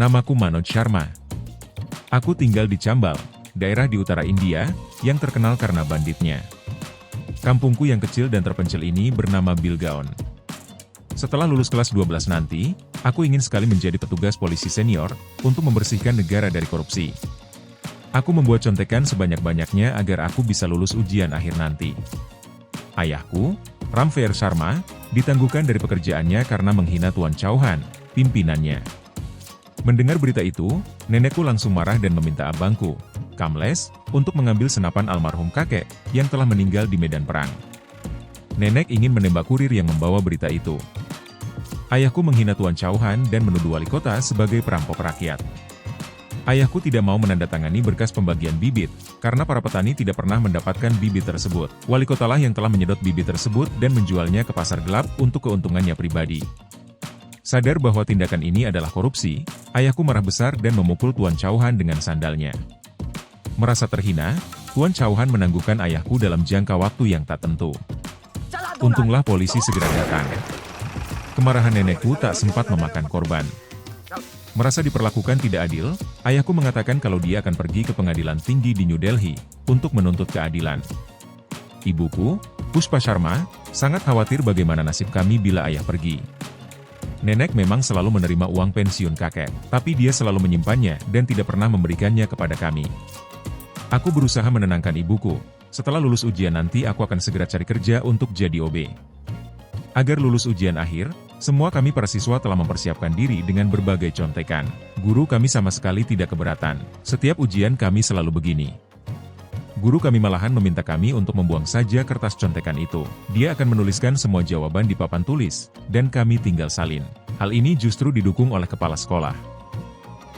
Namaku Manoj Sharma. Aku tinggal di Chambal, daerah di utara India, yang terkenal karena banditnya. Kampungku yang kecil dan terpencil ini bernama Bilgaon. Setelah lulus kelas 12 nanti, aku ingin sekali menjadi petugas polisi senior, untuk membersihkan negara dari korupsi. Aku membuat contekan sebanyak-banyaknya agar aku bisa lulus ujian akhir nanti. Ayahku, Ramveer Sharma, ditangguhkan dari pekerjaannya karena menghina Tuan Chauhan, pimpinannya. Mendengar berita itu, nenekku langsung marah dan meminta abangku, Kamles, untuk mengambil senapan almarhum kakek, yang telah meninggal di medan perang. Nenek ingin menembak kurir yang membawa berita itu. Ayahku menghina Tuan Chauhan dan menuduh wali kota sebagai perampok rakyat. Ayahku tidak mau menandatangani berkas pembagian bibit, karena para petani tidak pernah mendapatkan bibit tersebut. Wali kotalah yang telah menyedot bibit tersebut dan menjualnya ke pasar gelap untuk keuntungannya pribadi. Sadar bahwa tindakan ini adalah korupsi, ayahku marah besar dan memukul Tuan Chauhan dengan sandalnya. Merasa terhina, Tuan Chauhan menangguhkan ayahku dalam jangka waktu yang tak tentu. Untunglah polisi segera datang. Kemarahan nenekku tak sempat memakan korban. Merasa diperlakukan tidak adil, ayahku mengatakan kalau dia akan pergi ke pengadilan tinggi di New Delhi, untuk menuntut keadilan. Ibuku, Pushpa Sharma, sangat khawatir bagaimana nasib kami bila ayah pergi. Nenek memang selalu menerima uang pensiun kakek, tapi dia selalu menyimpannya dan tidak pernah memberikannya kepada kami. Aku berusaha menenangkan ibuku, setelah lulus ujian nanti aku akan segera cari kerja untuk jadi OB. Agar lulus ujian akhir, semua kami para siswa telah mempersiapkan diri dengan berbagai contekan. Guru kami sama sekali tidak keberatan, setiap ujian kami selalu begini. Guru kami malahan meminta kami untuk membuang saja kertas contekan itu. Dia akan menuliskan semua jawaban di papan tulis, dan kami tinggal salin. Hal ini justru didukung oleh kepala sekolah.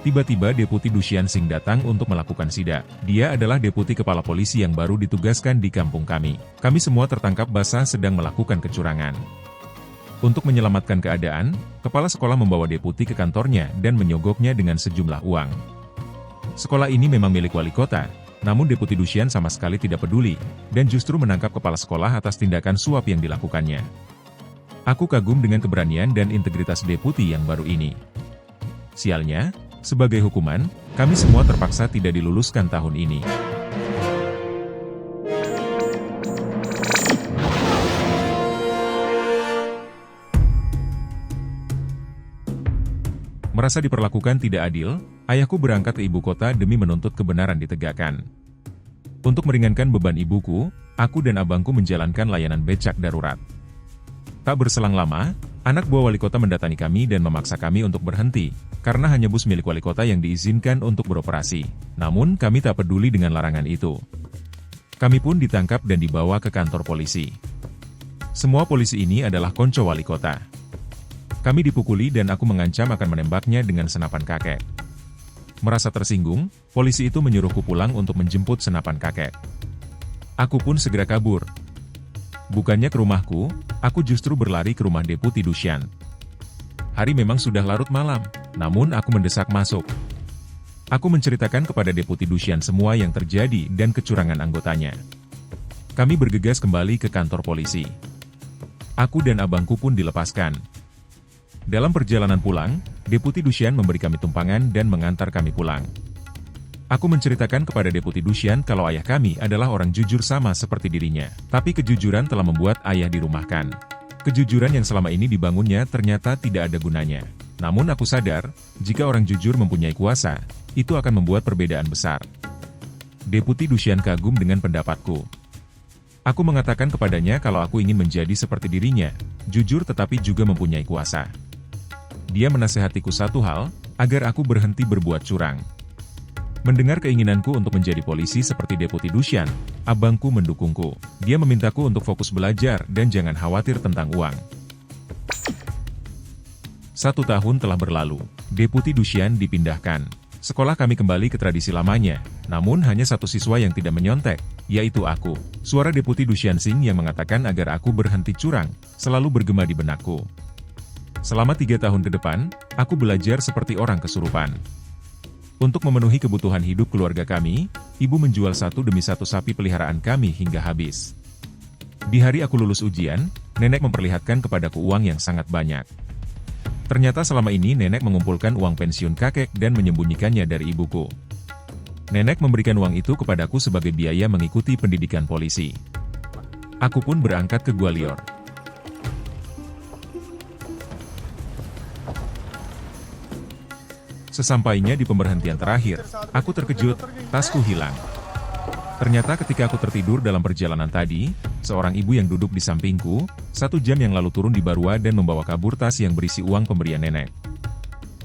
Tiba-tiba Deputi Dushyant Singh datang untuk melakukan sidak. Dia adalah deputi kepala polisi yang baru ditugaskan di kampung kami. Kami semua tertangkap basah sedang melakukan kecurangan. Untuk menyelamatkan keadaan, kepala sekolah membawa deputi ke kantornya dan menyogoknya dengan sejumlah uang. Sekolah ini memang milik wali kota, namun Deputi Dushyant sama sekali tidak peduli, dan justru menangkap kepala sekolah atas tindakan suap yang dilakukannya. Aku kagum dengan keberanian dan integritas deputi yang baru ini. Sialnya, sebagai hukuman, kami semua terpaksa tidak diluluskan tahun ini. Merasa diperlakukan tidak adil, ayahku berangkat ke ibu kota demi menuntut kebenaran ditegakkan. Untuk meringankan beban ibuku, aku dan abangku menjalankan layanan becak darurat. Tak berselang lama, anak buah wali kota mendatangi kami dan memaksa kami untuk berhenti, karena hanya bus milik wali kota yang diizinkan untuk beroperasi. Namun kami tak peduli dengan larangan itu. Kami pun ditangkap dan dibawa ke kantor polisi. Semua polisi ini adalah konco wali kota. Kami dipukuli dan aku mengancam akan menembaknya dengan senapan kakek. Merasa tersinggung, polisi itu menyuruhku pulang untuk menjemput senapan kakek. Aku pun segera kabur. Bukannya ke rumahku, aku justru berlari ke rumah Deputi Dushyant. Hari memang sudah larut malam, namun aku mendesak masuk. Aku menceritakan kepada Deputi Dushyant semua yang terjadi dan kecurangan anggotanya. Kami bergegas kembali ke kantor polisi. Aku dan abangku pun dilepaskan. Dalam perjalanan pulang, Deputi Dushyant memberi kami tumpangan dan mengantar kami pulang. Aku menceritakan kepada Deputi Dushyant kalau ayah kami adalah orang jujur sama seperti dirinya. Tapi kejujuran telah membuat ayah dirumahkan. Kejujuran yang selama ini dibangunnya ternyata tidak ada gunanya. Namun aku sadar, jika orang jujur mempunyai kuasa, itu akan membuat perbedaan besar. Deputi Dushyant kagum dengan pendapatku. Aku mengatakan kepadanya kalau aku ingin menjadi seperti dirinya, jujur tetapi juga mempunyai kuasa. Dia menasehatiku satu hal, agar aku berhenti berbuat curang. Mendengar keinginanku untuk menjadi polisi seperti Deputi Dushyant, abangku mendukungku. Dia memintaku untuk fokus belajar dan jangan khawatir tentang uang. 1 tahun telah berlalu, Deputi Dushyant dipindahkan. Sekolah kami kembali ke tradisi lamanya, namun hanya satu siswa yang tidak menyontek, yaitu aku. Suara Deputi Dushyant Singh yang mengatakan agar aku berhenti curang, selalu bergema di benakku. Selama 3 tahun ke depan, aku belajar seperti orang kesurupan. Untuk memenuhi kebutuhan hidup keluarga kami, ibu menjual satu demi satu sapi peliharaan kami hingga habis. Di hari aku lulus ujian, nenek memperlihatkan kepadaku uang yang sangat banyak. Ternyata selama ini nenek mengumpulkan uang pensiun kakek dan menyembunyikannya dari ibuku. Nenek memberikan uang itu kepadaku sebagai biaya mengikuti pendidikan polisi. Aku pun berangkat ke Gwalior. Sesampainya di pemberhentian terakhir, aku terkejut, tasku hilang. Ternyata ketika aku tertidur dalam perjalanan tadi, seorang ibu yang duduk di sampingku, 1 jam yang lalu turun di Barua dan membawa kabur tas yang berisi uang pemberian nenek.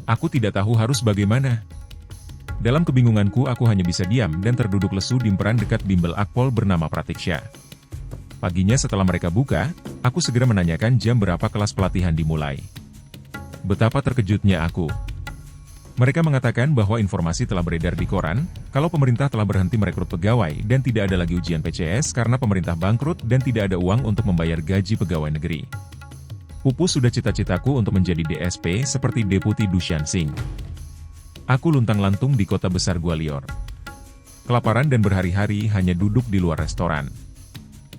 Aku tidak tahu harus bagaimana. Dalam kebingunganku aku hanya bisa diam dan terduduk lesu di emperan dekat bimbel Akpol bernama Pratiksha. Paginya setelah mereka buka, aku segera menanyakan jam berapa kelas pelatihan dimulai. Betapa terkejutnya aku. Mereka mengatakan bahwa informasi telah beredar di koran, kalau pemerintah telah berhenti merekrut pegawai dan tidak ada lagi ujian PCS karena pemerintah bangkrut dan tidak ada uang untuk membayar gaji pegawai negeri. Pupus sudah cita-citaku untuk menjadi DSP seperti Deputi Dushan Singh. Aku luntang-lantung di kota besar Gwalior. Kelaparan dan berhari-hari hanya duduk di luar restoran.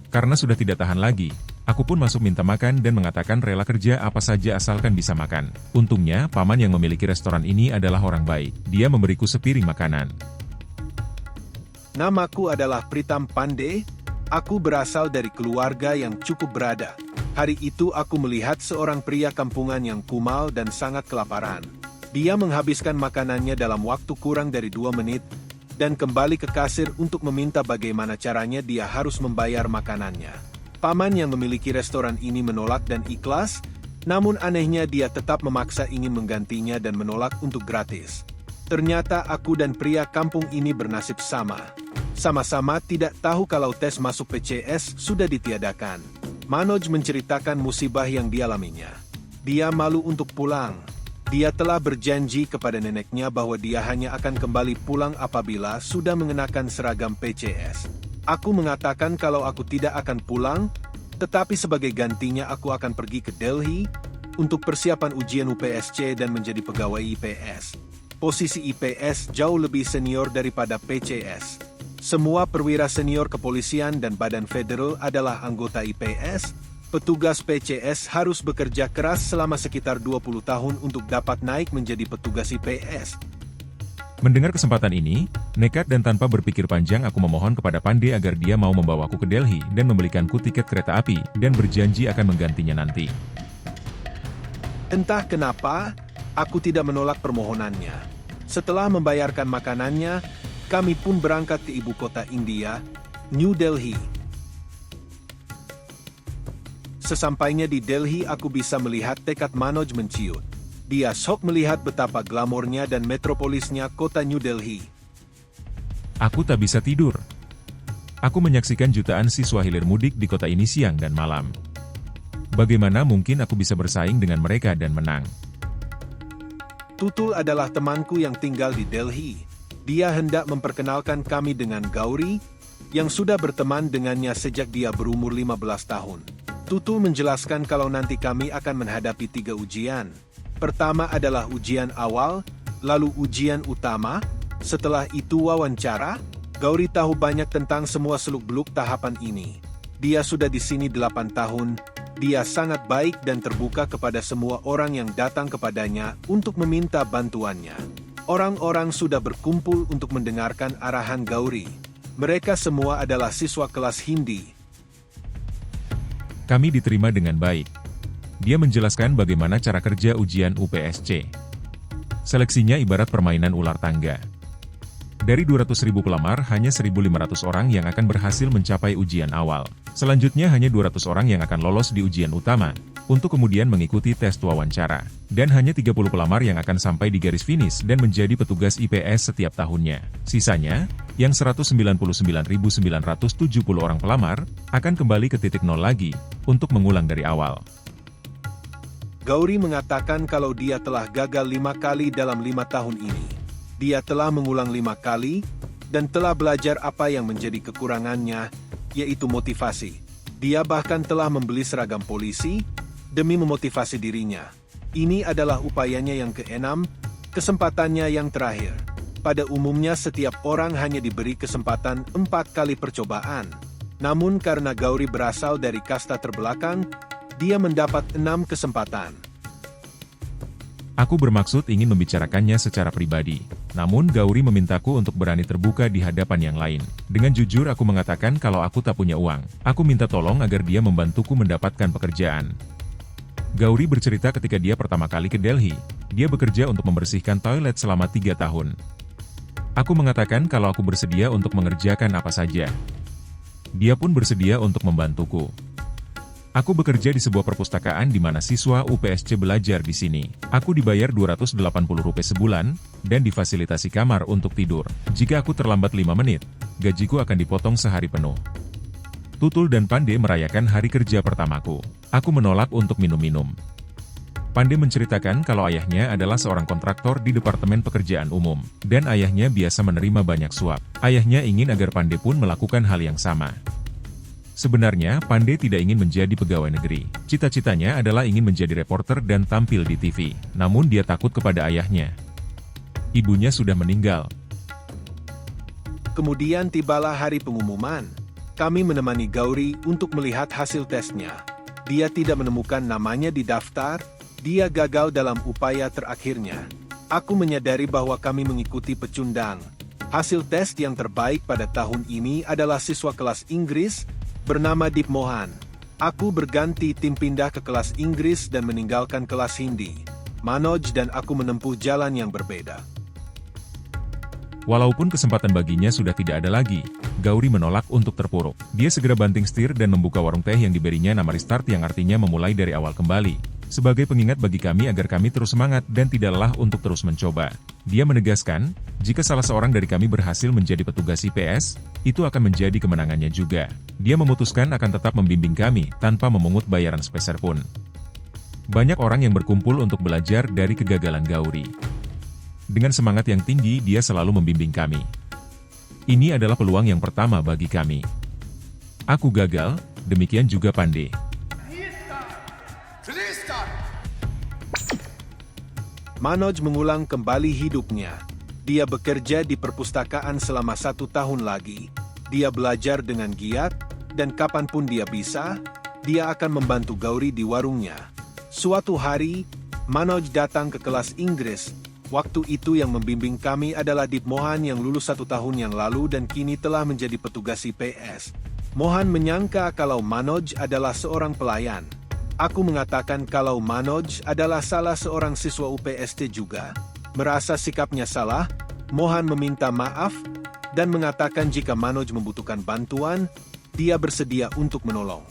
Karena sudah tidak tahan lagi, aku pun masuk minta makan dan mengatakan rela kerja apa saja asalkan bisa makan. Untungnya, paman yang memiliki restoran ini adalah orang baik. Dia memberiku sepiring makanan. Namaku adalah Pritam Pandey. Aku berasal dari keluarga yang cukup berada. Hari itu aku melihat seorang pria kampungan yang kumal dan sangat kelaparan. Dia menghabiskan makanannya dalam waktu kurang dari 2 menit, dan kembali ke kasir untuk meminta bagaimana caranya dia harus membayar makanannya. Paman yang memiliki restoran ini menolak dan ikhlas, namun anehnya dia tetap memaksa ingin menggantinya dan menolak untuk gratis. Ternyata aku dan pria kampung ini bernasib sama. Sama-sama tidak tahu kalau tes masuk PCS sudah ditiadakan. Manoj menceritakan musibah yang dialaminya. Dia malu untuk pulang. Dia telah berjanji kepada neneknya bahwa dia hanya akan kembali pulang apabila sudah mengenakan seragam PCS. Aku mengatakan kalau aku tidak akan pulang, tetapi sebagai gantinya aku akan pergi ke Delhi untuk persiapan ujian UPSC dan menjadi pegawai IPS. Posisi IPS jauh lebih senior daripada PCS. Semua perwira senior kepolisian dan badan federal adalah anggota IPS. Petugas PCS harus bekerja keras selama sekitar 20 tahun untuk dapat naik menjadi petugas IPS. Mendengar kesempatan ini, nekat dan tanpa berpikir panjang aku memohon kepada Pandey agar dia mau membawaku ke Delhi dan membelikanku tiket kereta api dan berjanji akan menggantinya nanti. Entah kenapa, aku tidak menolak permohonannya. Setelah membayarkan makanannya, kami pun berangkat ke ibu kota India, New Delhi. Sesampainya di Delhi aku bisa melihat tekad Manoj menciut. Dia sok melihat betapa glamornya dan metropolisnya kota New Delhi. Aku tak bisa tidur. Aku menyaksikan jutaan siswa hilir mudik di kota ini siang dan malam. Bagaimana mungkin aku bisa bersaing dengan mereka dan menang? Tutul adalah temanku yang tinggal di Delhi. Dia hendak memperkenalkan kami dengan Gauri, yang sudah berteman dengannya sejak dia berumur 15 tahun. Tutul menjelaskan kalau nanti kami akan menghadapi 3 ujian. Pertama adalah ujian awal, lalu ujian utama, setelah itu wawancara. Gauri tahu banyak tentang semua seluk-beluk tahapan ini. Dia sudah di sini 8 tahun, dia sangat baik dan terbuka kepada semua orang yang datang kepadanya untuk meminta bantuannya. Orang-orang sudah berkumpul untuk mendengarkan arahan Gauri. Mereka semua adalah siswa kelas Hindi. Kami diterima dengan baik. Dia menjelaskan bagaimana cara kerja ujian UPSC. Seleksinya ibarat permainan ular tangga. Dari 200.000 pelamar, hanya 1.500 orang yang akan berhasil mencapai ujian awal. Selanjutnya hanya 200 orang yang akan lolos di ujian utama, untuk kemudian mengikuti tes wawancara. Dan hanya 30 pelamar yang akan sampai di garis finish dan menjadi petugas IPS setiap tahunnya. Sisanya, yang 199.970 orang pelamar, akan kembali ke titik nol lagi, untuk mengulang dari awal. Gauri mengatakan kalau dia telah gagal 5 kali dalam 5 tahun ini. Dia telah mengulang 5 kali, dan telah belajar apa yang menjadi kekurangannya, yaitu motivasi. Dia bahkan telah membeli seragam polisi, demi memotivasi dirinya. Ini adalah upayanya yang ke-6, kesempatannya yang terakhir. Pada umumnya setiap orang hanya diberi kesempatan 4 kali percobaan. Namun karena Gauri berasal dari kasta terbelakang, dia mendapat 6 kesempatan. Aku bermaksud ingin membicarakannya secara pribadi. Namun Gauri memintaku untuk berani terbuka di hadapan yang lain. Dengan jujur aku mengatakan kalau aku tak punya uang. Aku minta tolong agar dia membantuku mendapatkan pekerjaan. Gauri bercerita ketika dia pertama kali ke Delhi, dia bekerja untuk membersihkan toilet selama 3 tahun. Aku mengatakan kalau aku bersedia untuk mengerjakan apa saja. Dia pun bersedia untuk membantuku. Aku bekerja di sebuah perpustakaan di mana siswa UPSC belajar di sini. Aku dibayar Rp280 sebulan, dan difasilitasi kamar untuk tidur. Jika aku terlambat 5 menit, gajiku akan dipotong sehari penuh. Tutul dan Pandey merayakan hari kerja pertamaku. Aku menolak untuk minum-minum. Pandey menceritakan kalau ayahnya adalah seorang kontraktor di Departemen Pekerjaan Umum, dan ayahnya biasa menerima banyak suap. Ayahnya ingin agar Pandey pun melakukan hal yang sama. Sebenarnya, Pandey tidak ingin menjadi pegawai negeri. Cita-citanya adalah ingin menjadi reporter dan tampil di TV. Namun dia takut kepada ayahnya. Ibunya sudah meninggal. Kemudian tibalah hari pengumuman. Kami menemani Gauri untuk melihat hasil tesnya. Dia tidak menemukan namanya di daftar, dia gagal dalam upaya terakhirnya. Aku menyadari bahwa kami mengikuti pecundang. Hasil tes yang terbaik pada tahun ini adalah siswa kelas Inggris, bernama Deep Mohan. Aku berganti tim pindah ke kelas Inggris dan meninggalkan kelas Hindi. Manoj dan aku menempuh jalan yang berbeda. Walaupun kesempatan baginya sudah tidak ada lagi, Gauri menolak untuk terpuruk. Dia segera banting setir dan membuka warung teh yang diberinya nama Restart yang artinya memulai dari awal kembali. Sebagai pengingat bagi kami agar kami terus semangat dan tidak lelah untuk terus mencoba. Dia menegaskan, jika salah seorang dari kami berhasil menjadi petugas IPS, itu akan menjadi kemenangannya juga. Dia memutuskan akan tetap membimbing kami tanpa memungut bayaran sepeser pun. Banyak orang yang berkumpul untuk belajar dari kegagalan Gauri. Dengan semangat yang tinggi dia selalu membimbing kami. Ini adalah peluang yang pertama bagi kami. Aku gagal, demikian juga Pandey. Manoj mengulang kembali hidupnya. Dia bekerja di perpustakaan selama 1 tahun lagi. Dia belajar dengan giat, dan kapanpun dia bisa, dia akan membantu Gauri di warungnya. Suatu hari, Manoj datang ke kelas Inggris. Waktu itu yang membimbing kami adalah Deep Mohan yang lulus 1 tahun yang lalu dan kini telah menjadi petugas IPS. Mohan menyangka kalau Manoj adalah seorang pelayan. Aku mengatakan kalau Manoj adalah salah seorang siswa UPST juga. Merasa sikapnya salah, Mohan meminta maaf dan mengatakan jika Manoj membutuhkan bantuan, dia bersedia untuk menolong.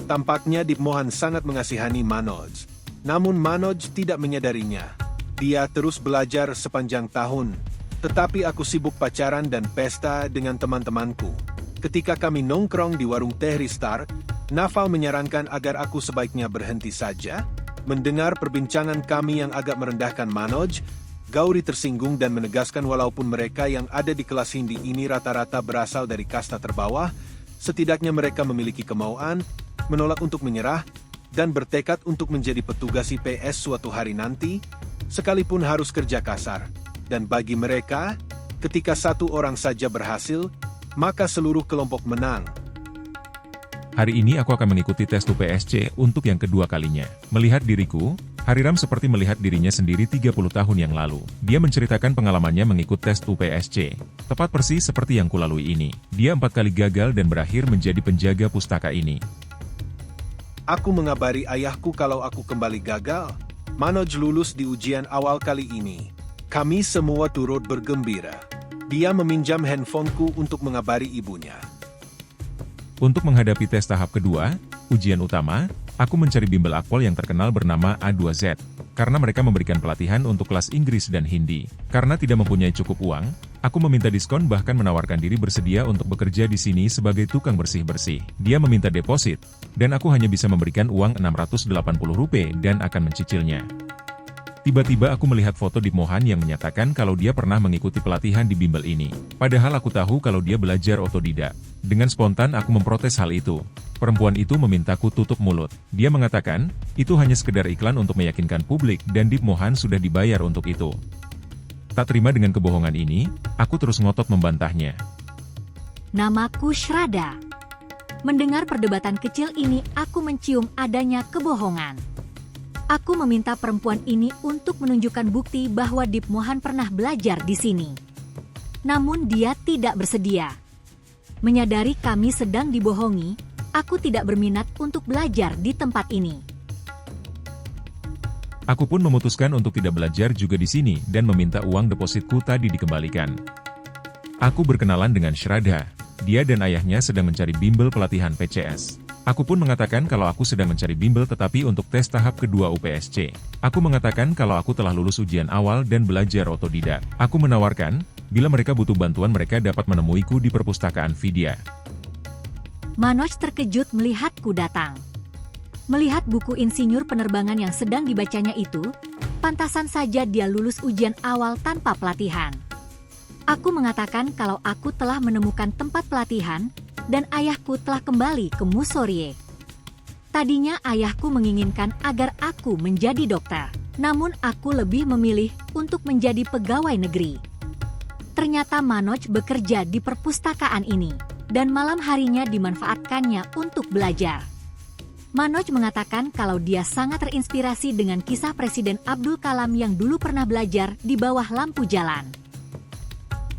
Tampaknya Deep Mohan sangat mengasihani Manoj. Namun Manoj tidak menyadarinya. Dia terus belajar sepanjang tahun. Tetapi aku sibuk pacaran dan pesta dengan teman-temanku. Ketika kami nongkrong di warung teh Restart, Naval menyarankan agar aku sebaiknya berhenti saja. Mendengar perbincangan kami yang agak merendahkan Manoj, Gauri tersinggung dan menegaskan walaupun mereka yang ada di kelas Hindi ini rata-rata berasal dari kasta terbawah, setidaknya mereka memiliki kemauan, menolak untuk menyerah, dan bertekad untuk menjadi petugas IPS suatu hari nanti, sekalipun harus kerja kasar. Dan bagi mereka, ketika satu orang saja berhasil, maka seluruh kelompok menang. Hari ini aku akan mengikuti tes UPSC untuk yang kedua kalinya. Melihat diriku, Hariram seperti melihat dirinya sendiri 30 tahun yang lalu. Dia menceritakan pengalamannya mengikut tes UPSC. Tepat persis seperti yang kulalui ini. Dia 4 kali gagal dan berakhir menjadi penjaga pustaka ini. Aku mengabari ayahku kalau aku kembali gagal. Manoj lulus di ujian awal kali ini. Kami semua turut bergembira. Dia meminjam handphoneku untuk mengabari ibunya. Untuk menghadapi tes tahap kedua, ujian utama, aku mencari bimbel akpol yang terkenal bernama A2Z, karena mereka memberikan pelatihan untuk kelas Inggris dan Hindi. Karena tidak mempunyai cukup uang, aku meminta diskon bahkan menawarkan diri bersedia untuk bekerja di sini sebagai tukang bersih-bersih. Dia meminta deposit, dan aku hanya bisa memberikan uang Rp680 dan akan mencicilnya. Tiba-tiba aku melihat foto Deep Mohan yang menyatakan kalau dia pernah mengikuti pelatihan di bimbel ini. Padahal aku tahu kalau dia belajar otodidak. Dengan spontan aku memprotes hal itu. Perempuan itu memintaku tutup mulut. Dia mengatakan, itu hanya sekedar iklan untuk meyakinkan publik dan Deep Mohan sudah dibayar untuk itu. Tak terima dengan kebohongan ini, aku terus ngotot membantahnya. Namaku Shraddha. Mendengar perdebatan kecil ini, aku mencium adanya kebohongan. Aku meminta perempuan ini untuk menunjukkan bukti bahwa Dip Mohan pernah belajar di sini. Namun dia tidak bersedia. Menyadari kami sedang dibohongi, aku tidak berminat untuk belajar di tempat ini. Aku pun memutuskan untuk tidak belajar juga di sini dan meminta uang depositku tadi dikembalikan. Aku berkenalan dengan Shraddha. Dia dan ayahnya sedang mencari bimbel pelatihan PCS. Aku pun mengatakan kalau aku sedang mencari bimbel tetapi untuk tes tahap kedua UPSC. Aku mengatakan kalau aku telah lulus ujian awal dan belajar otodidak. Aku menawarkan, bila mereka butuh bantuan mereka dapat menemuiku di perpustakaan Vidya. Manoj terkejut melihatku datang. Melihat buku insinyur penerbangan yang sedang dibacanya itu, pantasan saja dia lulus ujian awal tanpa pelatihan. Aku mengatakan kalau aku telah menemukan tempat pelatihan, dan ayahku telah kembali ke Musorie. Tadinya ayahku menginginkan agar aku menjadi dokter, namun aku lebih memilih untuk menjadi pegawai negeri. Ternyata Manoj bekerja di perpustakaan ini, dan malam harinya dimanfaatkannya untuk belajar. Manoj mengatakan kalau dia sangat terinspirasi dengan kisah Presiden Abdul Kalam yang dulu pernah belajar di bawah lampu jalan.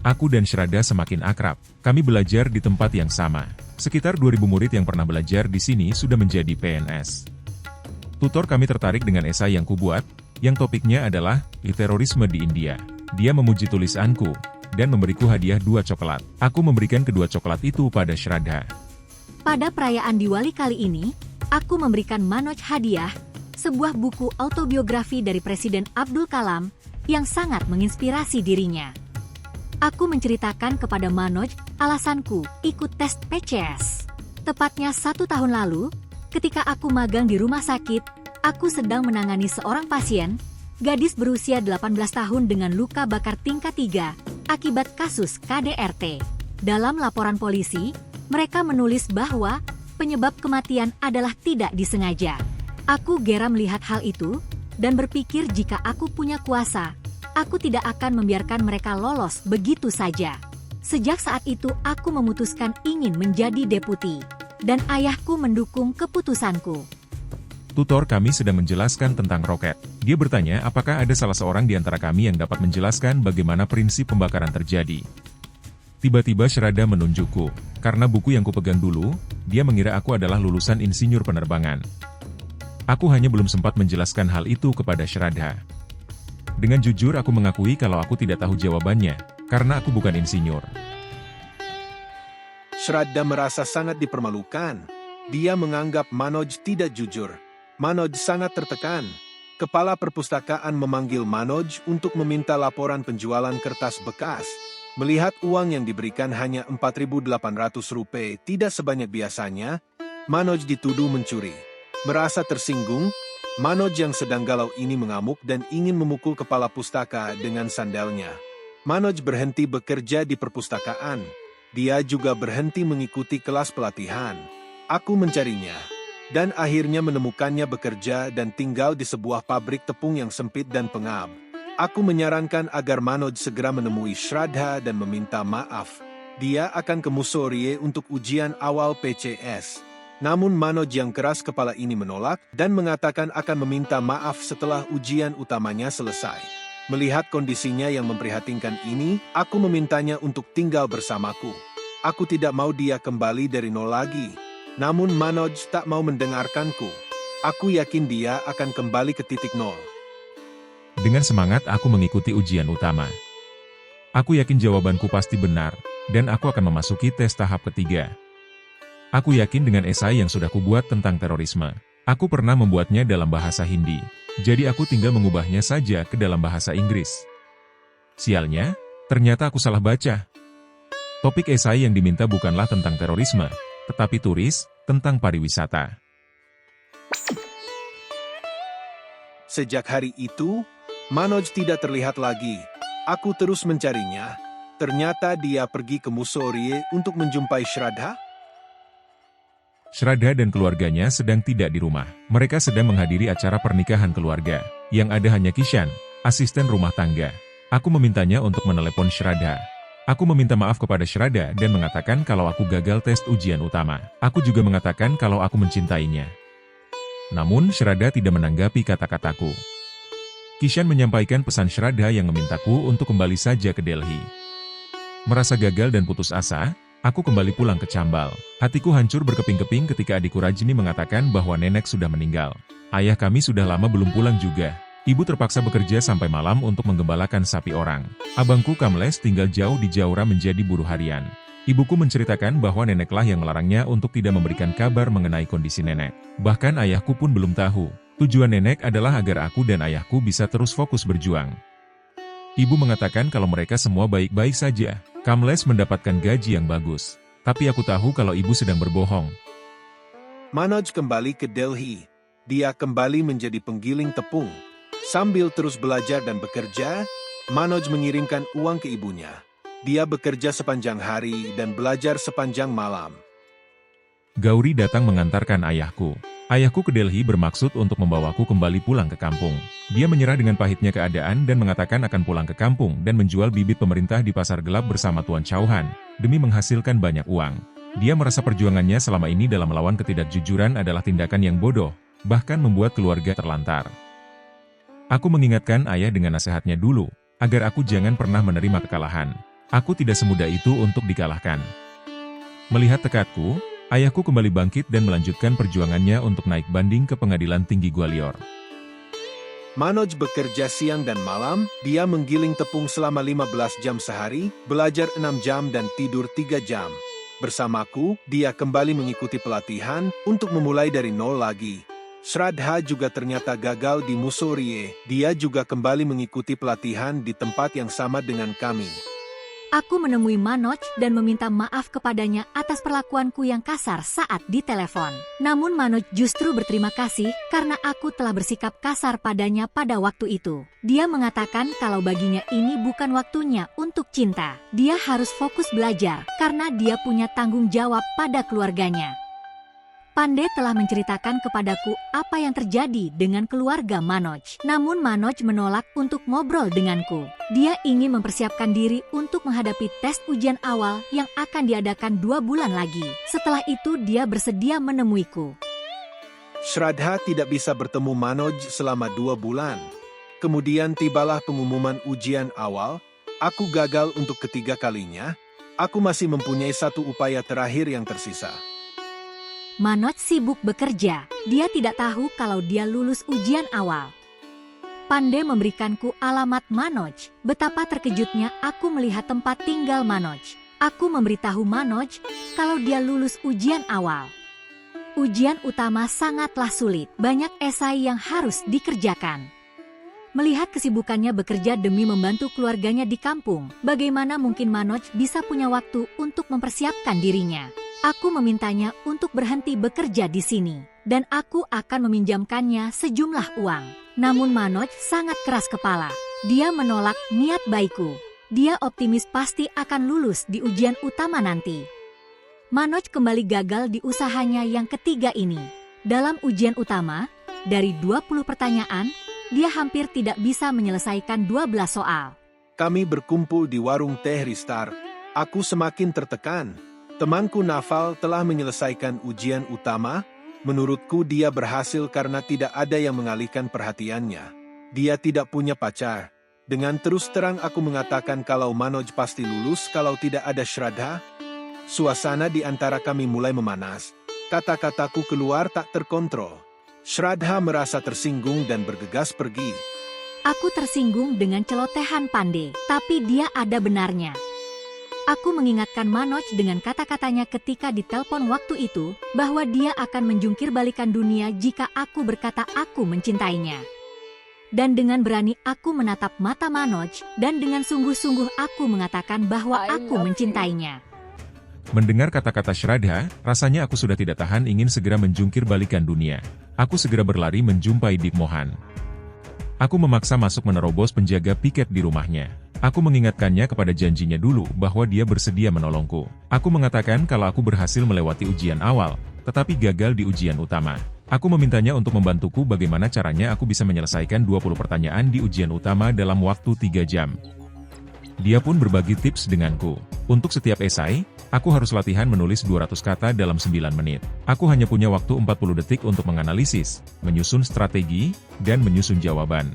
Aku dan Shraddha semakin akrab. Kami belajar di tempat yang sama. Sekitar 2.000 murid yang pernah belajar di sini sudah menjadi PNS. Tutor kami tertarik dengan esai yang kubuat, yang topiknya adalah terorisme di India. Dia memuji tulisanku, dan memberiku hadiah 2 coklat. Aku memberikan kedua coklat itu pada Shraddha. Pada perayaan Diwali kali ini, aku memberikan Manoj hadiah, sebuah buku autobiografi dari Presiden Abdul Kalam, yang sangat menginspirasi dirinya. Aku menceritakan kepada Manoj alasanku ikut tes PCS. Tepatnya 1 tahun lalu, ketika aku magang di rumah sakit, aku sedang menangani seorang pasien, gadis berusia 18 tahun dengan luka bakar tingkat 3, akibat kasus KDRT. Dalam laporan polisi, mereka menulis bahwa penyebab kematian adalah tidak disengaja. Aku geram melihat hal itu, dan berpikir jika aku punya kuasa, aku tidak akan membiarkan mereka lolos begitu saja. Sejak saat itu aku memutuskan ingin menjadi deputi, dan ayahku mendukung keputusanku. Tutor kami sedang menjelaskan tentang roket. Dia bertanya apakah ada salah seorang di antara kami yang dapat menjelaskan bagaimana prinsip pembakaran terjadi. Tiba-tiba Shraddha menunjukku. Karena buku yang kupegang dulu, dia mengira aku adalah lulusan insinyur penerbangan. Aku hanya belum sempat menjelaskan hal itu kepada Shraddha. Dengan jujur aku mengakui kalau aku tidak tahu jawabannya, karena aku bukan insinyur. Shraddha merasa sangat dipermalukan. Dia menganggap Manoj tidak jujur. Manoj sangat tertekan. Kepala perpustakaan memanggil Manoj untuk meminta laporan penjualan kertas bekas. Melihat uang yang diberikan hanya 4.800 rupiah tidak sebanyak biasanya, Manoj dituduh mencuri. Merasa tersinggung, Manoj yang sedang galau ini mengamuk dan ingin memukul kepala pustaka dengan sandalnya. Manoj berhenti bekerja di perpustakaan. Dia juga berhenti mengikuti kelas pelatihan. Aku mencarinya, dan akhirnya menemukannya bekerja dan tinggal di sebuah pabrik tepung yang sempit dan pengap. Aku menyarankan agar Manoj segera menemui Shraddha dan meminta maaf. Dia akan ke Musorie untuk ujian awal PCS. Namun Manoj yang keras kepala ini menolak dan mengatakan akan meminta maaf setelah ujian utamanya selesai. Melihat kondisinya yang memprihatinkan ini, aku memintanya untuk tinggal bersamaku. Aku tidak mau dia kembali dari nol lagi. Namun Manoj tak mau mendengarkanku. Aku yakin dia akan kembali ke titik nol. Dengan semangat aku mengikuti ujian utama. Aku yakin jawabanku pasti benar, dan aku akan memasuki tes tahap ketiga. Aku yakin dengan esai yang sudah kubuat tentang terorisme. Aku pernah membuatnya dalam bahasa Hindi, jadi aku tinggal mengubahnya saja ke dalam bahasa Inggris. Sialnya, ternyata aku salah baca. Topik esai yang diminta bukanlah tentang terorisme, tetapi turis, tentang pariwisata. Sejak hari itu, Manoj tidak terlihat lagi. Aku terus mencarinya. Ternyata dia pergi ke Musorie untuk menjumpai Shraddha. Shraddha dan keluarganya sedang tidak di rumah. Mereka sedang menghadiri acara pernikahan keluarga. Yang ada hanya Kishan, asisten rumah tangga. Aku memintanya untuk menelepon Shraddha. Aku meminta maaf kepada Shraddha dan mengatakan kalau aku gagal tes ujian utama. Aku juga mengatakan kalau aku mencintainya. Namun Shraddha tidak menanggapi kata-kataku. Kishan menyampaikan pesan Shraddha yang memintaku untuk kembali saja ke Delhi. Merasa gagal dan putus asa, aku kembali pulang ke Chambal. Hatiku hancur berkeping-keping ketika adikku Rajni mengatakan bahwa nenek sudah meninggal. Ayah kami sudah lama belum pulang juga. Ibu terpaksa bekerja sampai malam untuk menggembalakan sapi orang. Abangku Kamles tinggal jauh di Jaura menjadi buruh harian. Ibuku menceritakan bahwa neneklah yang melarangnya untuk tidak memberikan kabar mengenai kondisi nenek. Bahkan ayahku pun belum tahu. Tujuan nenek adalah agar aku dan ayahku bisa terus fokus berjuang. Ibu mengatakan kalau mereka semua baik-baik saja. Kamles mendapatkan gaji yang bagus. Tapi aku tahu kalau ibu sedang berbohong. Manoj kembali ke Delhi. Dia kembali menjadi penggiling tepung. Sambil terus belajar dan bekerja, Manoj mengirimkan uang ke ibunya. Dia bekerja sepanjang hari dan belajar sepanjang malam. Gauri datang mengantarkan ayahku. Ayahku ke Delhi bermaksud untuk membawaku kembali pulang ke kampung. Dia menyerah dengan pahitnya keadaan dan mengatakan akan pulang ke kampung dan menjual bibit pemerintah di pasar gelap bersama Tuan Chauhan, demi menghasilkan banyak uang. Dia merasa perjuangannya selama ini dalam melawan ketidakjujuran adalah tindakan yang bodoh, bahkan membuat keluarga terlantar. Aku mengingatkan ayah dengan nasihatnya dulu, agar aku jangan pernah menerima kekalahan. Aku tidak semudah itu untuk dikalahkan. Melihat tekadku, ayahku kembali bangkit dan melanjutkan perjuangannya untuk naik banding ke Pengadilan Tinggi Gwalior. Manoj bekerja siang dan malam, dia menggiling tepung selama 15 jam sehari, belajar 6 jam dan tidur 3 jam. Bersamaku, dia kembali mengikuti pelatihan untuk memulai dari nol lagi. Shraddha juga ternyata gagal di Mussoorie. Dia juga kembali mengikuti pelatihan di tempat yang sama dengan kami. Aku menemui Manoj dan meminta maaf kepadanya atas perlakuanku yang kasar saat ditelepon. Namun Manoj justru berterima kasih karena aku telah bersikap kasar padanya pada waktu itu. Dia mengatakan kalau baginya ini bukan waktunya untuk cinta. Dia harus fokus belajar karena dia punya tanggung jawab pada keluarganya. Pandey telah menceritakan kepadaku apa yang terjadi dengan keluarga Manoj. Namun Manoj menolak untuk ngobrol denganku. Dia ingin mempersiapkan diri untuk menghadapi tes ujian awal yang akan diadakan 2 bulan lagi. Setelah itu dia bersedia menemuiku. Shraddha tidak bisa bertemu Manoj selama 2 bulan. Kemudian tibalah pengumuman ujian awal. Aku gagal untuk ketiga kalinya. Aku masih mempunyai 1 upaya terakhir yang tersisa. Manoj sibuk bekerja. Dia tidak tahu kalau dia lulus ujian awal. Pandey memberikanku alamat Manoj. Betapa terkejutnya aku melihat tempat tinggal Manoj. Aku memberitahu Manoj kalau dia lulus ujian awal. Ujian utama sangatlah sulit. Banyak esai yang harus dikerjakan. Melihat kesibukannya bekerja demi membantu keluarganya di kampung, bagaimana mungkin Manoj bisa punya waktu untuk mempersiapkan dirinya? Aku memintanya untuk berhenti bekerja di sini, dan aku akan meminjamkannya sejumlah uang. Namun Manoj sangat keras kepala. Dia menolak niat baikku. Dia optimis pasti akan lulus di ujian utama nanti. Manoj kembali gagal di usahanya yang ketiga ini. Dalam ujian utama, dari 20 pertanyaan, dia hampir tidak bisa menyelesaikan 12 soal. Kami berkumpul di warung teh Ristar. Aku semakin tertekan. Temanku Naval telah menyelesaikan ujian utama. Menurutku dia berhasil karena tidak ada yang mengalihkan perhatiannya. Dia tidak punya pacar. Dengan terus terang aku mengatakan kalau Manoj pasti lulus kalau tidak ada Shraddha. Suasana di antara kami mulai memanas. Kata-kataku keluar tak terkontrol. Shraddha merasa tersinggung dan bergegas pergi. Aku tersinggung dengan celotehan Pandey, tapi dia ada benarnya. Aku mengingatkan Manoj dengan kata-katanya ketika ditelepon waktu itu, bahwa dia akan menjungkir balikan dunia jika aku berkata aku mencintainya. Dan dengan berani aku menatap mata Manoj, dan dengan sungguh-sungguh aku mengatakan bahwa aku mencintainya. Mendengar kata-kata Shraddha, rasanya aku sudah tidak tahan ingin segera menjungkir balikan dunia. Aku segera berlari menjumpai Deep Mohan. Aku memaksa masuk menerobos penjaga piket di rumahnya. Aku mengingatkannya kepada janjinya dulu bahwa dia bersedia menolongku. Aku mengatakan kalau aku berhasil melewati ujian awal, tetapi gagal di ujian utama. Aku memintanya untuk membantuku bagaimana caranya aku bisa menyelesaikan 20 pertanyaan di ujian utama dalam waktu 3 jam. Dia pun berbagi tips denganku. Untuk setiap esai, Aku harus latihan menulis 200 kata dalam 9 menit. Aku hanya punya waktu 40 detik untuk menganalisis, menyusun strategi, dan menyusun jawaban.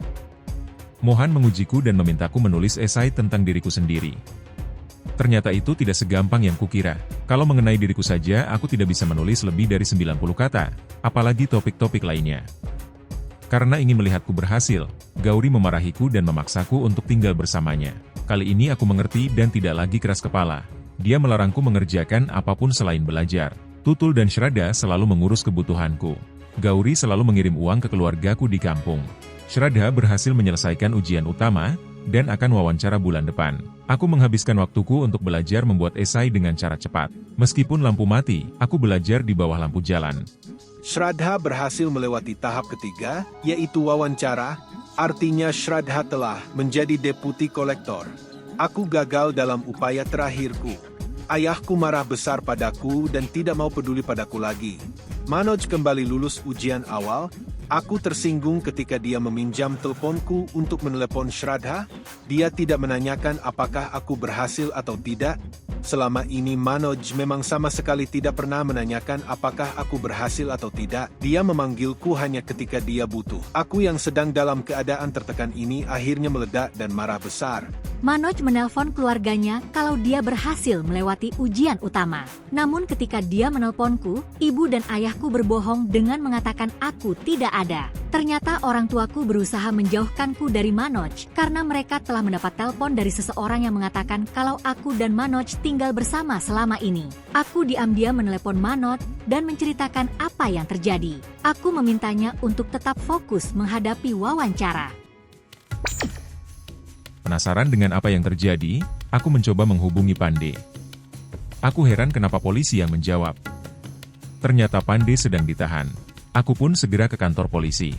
Mohan mengujiku dan memintaku menulis esai tentang diriku sendiri. Ternyata itu tidak segampang yang kukira. Kalau mengenai diriku saja, aku tidak bisa menulis lebih dari 90 kata, apalagi topik-topik lainnya. Karena ingin melihatku berhasil, Gauri memarahiku dan memaksaku untuk tinggal bersamanya. Kali ini aku mengerti dan tidak lagi keras kepala. Dia melarangku mengerjakan apapun selain belajar. Tutul dan Shraddha selalu mengurus kebutuhanku. Gauri selalu mengirim uang ke keluargaku di kampung. Shraddha berhasil menyelesaikan ujian utama, dan akan wawancara bulan depan. Aku menghabiskan waktuku untuk belajar membuat esai dengan cara cepat. Meskipun lampu mati, aku belajar di bawah lampu jalan. Shraddha berhasil melewati tahap ketiga, yaitu wawancara, artinya Shraddha telah menjadi deputi kolektor. Aku gagal dalam upaya terakhirku. Ayahku marah besar padaku dan tidak mau peduli padaku lagi. Manoj kembali lulus ujian awal. Aku tersinggung ketika dia meminjam teleponku untuk menelepon Shraddha. Dia tidak menanyakan apakah aku berhasil atau tidak. Selama ini Manoj memang sama sekali tidak pernah menanyakan apakah aku berhasil atau tidak. Dia memanggilku hanya ketika dia butuh. Aku yang sedang dalam keadaan tertekan ini akhirnya meledak dan marah besar. Manoj menelpon keluarganya kalau dia berhasil melewati ujian utama. Namun ketika dia menelponku, ibu dan ayahku berbohong dengan mengatakan aku tidak ada. Ternyata orang tuaku berusaha menjauhkanku dari Manoj karena mereka telah mendapat telepon dari seseorang yang mengatakan kalau aku dan Manoj tinggal bersama selama ini. Aku diam-diam menelepon Manoj dan menceritakan apa yang terjadi. Aku memintanya untuk tetap fokus menghadapi wawancara. Penasaran dengan apa yang terjadi, aku mencoba menghubungi Pandey. Aku heran kenapa polisi yang menjawab. Ternyata Pandey sedang ditahan. Aku pun segera ke kantor polisi.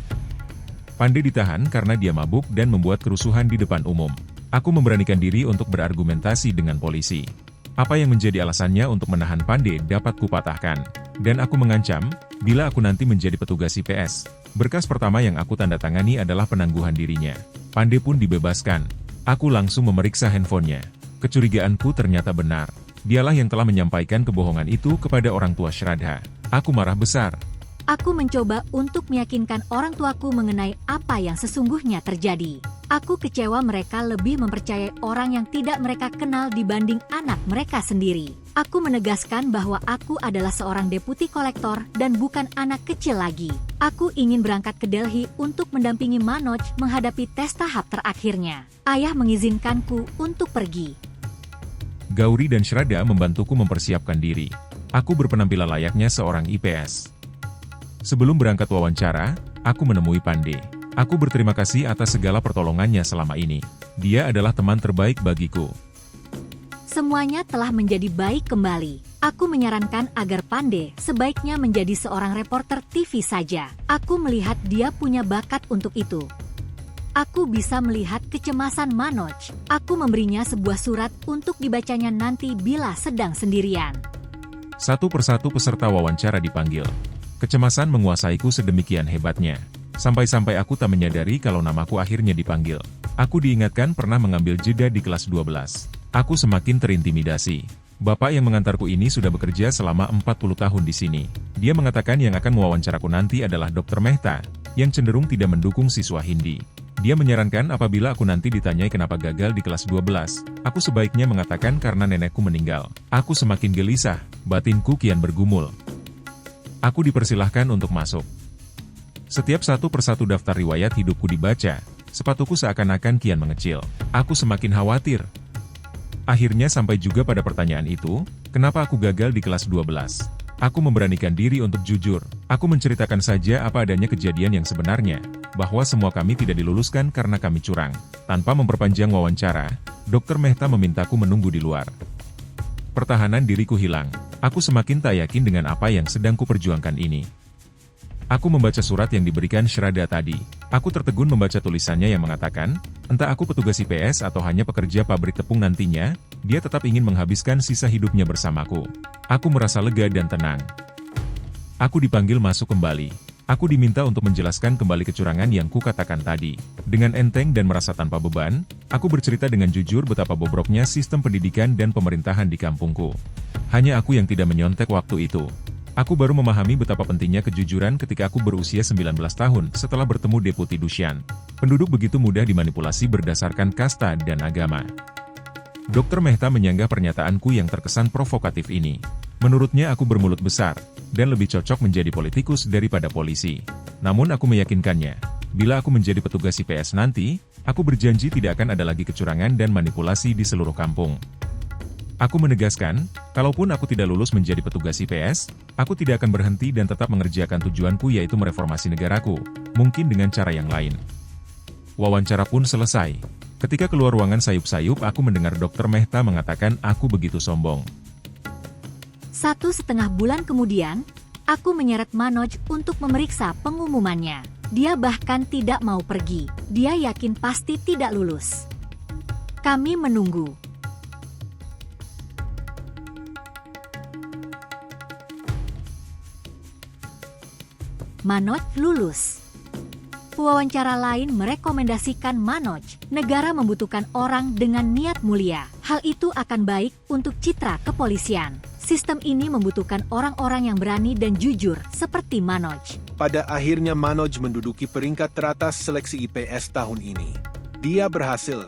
Pandey ditahan karena dia mabuk dan membuat kerusuhan di depan umum. Aku memberanikan diri untuk berargumentasi dengan polisi. Apa yang menjadi alasannya untuk menahan Pandey dapat kupatahkan. Dan aku mengancam, bila aku nanti menjadi petugas IPS, berkas pertama yang aku tanda tangani adalah penangguhan dirinya. Pandey pun dibebaskan. Aku langsung memeriksa handphonenya. Kecurigaanku ternyata benar. Dialah yang telah menyampaikan kebohongan itu kepada orang tua Shraddha. Aku marah besar. Aku mencoba untuk meyakinkan orang tuaku mengenai apa yang sesungguhnya terjadi. Aku kecewa mereka lebih mempercayai orang yang tidak mereka kenal dibanding anak mereka sendiri. Aku menegaskan bahwa aku adalah seorang deputi kolektor dan bukan anak kecil lagi. Aku ingin berangkat ke Delhi untuk mendampingi Manoj menghadapi tes tahap terakhirnya. Ayah mengizinkanku untuk pergi. Gauri dan Shraddha membantuku mempersiapkan diri. Aku berpenampilan layaknya seorang IPS. Sebelum berangkat wawancara, aku menemui Pandey. Aku berterima kasih atas segala pertolongannya selama ini. Dia adalah teman terbaik bagiku. Semuanya telah menjadi baik kembali. Aku menyarankan agar Pandey sebaiknya menjadi seorang reporter TV saja. Aku melihat dia punya bakat untuk itu. Aku bisa melihat kecemasan Manoj. Aku memberinya sebuah surat untuk dibacanya nanti bila sedang sendirian. Satu persatu peserta wawancara dipanggil. Kecemasan menguasaiku sedemikian hebatnya. Sampai-sampai aku tak menyadari kalau namaku akhirnya dipanggil. Aku diingatkan pernah mengambil jeda di kelas 12. Aku semakin terintimidasi. Bapak yang mengantarku ini sudah bekerja selama 40 tahun di sini. Dia mengatakan yang akan mewawancaraku nanti adalah Dr. Mehta, yang cenderung tidak mendukung siswa Hindi. Dia menyarankan apabila aku nanti ditanyai kenapa gagal di kelas 12, aku sebaiknya mengatakan karena nenekku meninggal. Aku semakin gelisah, batinku kian bergumul. Aku dipersilahkan untuk masuk. Setiap satu persatu daftar riwayat hidupku dibaca, sepatuku seakan-akan kian mengecil. Aku semakin khawatir. Akhirnya sampai juga pada pertanyaan itu, kenapa aku gagal di kelas 12? Aku memberanikan diri untuk jujur. Aku menceritakan saja apa adanya kejadian yang sebenarnya, bahwa semua kami tidak diluluskan karena kami curang. Tanpa memperpanjang wawancara, Dr. Mehta memintaku menunggu di luar. Pertahanan diriku hilang. Aku semakin tak yakin dengan apa yang sedang kuperjuangkan ini. Aku membaca surat yang diberikan Shraddha tadi. Aku tertegun membaca tulisannya yang mengatakan, entah aku petugas IPS atau hanya pekerja pabrik tepung nantinya, dia tetap ingin menghabiskan sisa hidupnya bersamaku. Aku merasa lega dan tenang. Aku dipanggil masuk kembali. Aku diminta untuk menjelaskan kembali kecurangan yang kukatakan tadi. Dengan enteng dan merasa tanpa beban, aku bercerita dengan jujur betapa bobroknya sistem pendidikan dan pemerintahan di kampungku. Hanya aku yang tidak menyontek waktu itu. Aku baru memahami betapa pentingnya kejujuran ketika aku berusia 19 tahun setelah bertemu Deputi Dushan. Penduduk begitu mudah dimanipulasi berdasarkan kasta dan agama. Dr. Mehta menyanggah pernyataanku yang terkesan provokatif ini. Menurutnya aku bermulut besar, dan lebih cocok menjadi politikus daripada polisi. Namun aku meyakinkannya, bila aku menjadi petugas IPS nanti, aku berjanji tidak akan ada lagi kecurangan dan manipulasi di seluruh kampung. Aku menegaskan, kalaupun aku tidak lulus menjadi petugas IPS, aku tidak akan berhenti dan tetap mengerjakan tujuanku yaitu mereformasi negaraku, mungkin dengan cara yang lain. Wawancara pun selesai. Ketika keluar ruangan sayup-sayup aku mendengar Dr. Mehta mengatakan aku begitu sombong. 1,5 bulan kemudian, aku menyeret Manoj untuk memeriksa pengumumannya. Dia bahkan tidak mau pergi. Dia yakin pasti tidak lulus. Kami menunggu. Manoj lulus. Pewawancara lain merekomendasikan Manoj. Negara membutuhkan orang dengan niat mulia. Hal itu akan baik untuk citra kepolisian. Sistem ini membutuhkan orang-orang yang berani dan jujur seperti Manoj. Pada akhirnya Manoj menduduki peringkat teratas seleksi IPS tahun ini. Dia berhasil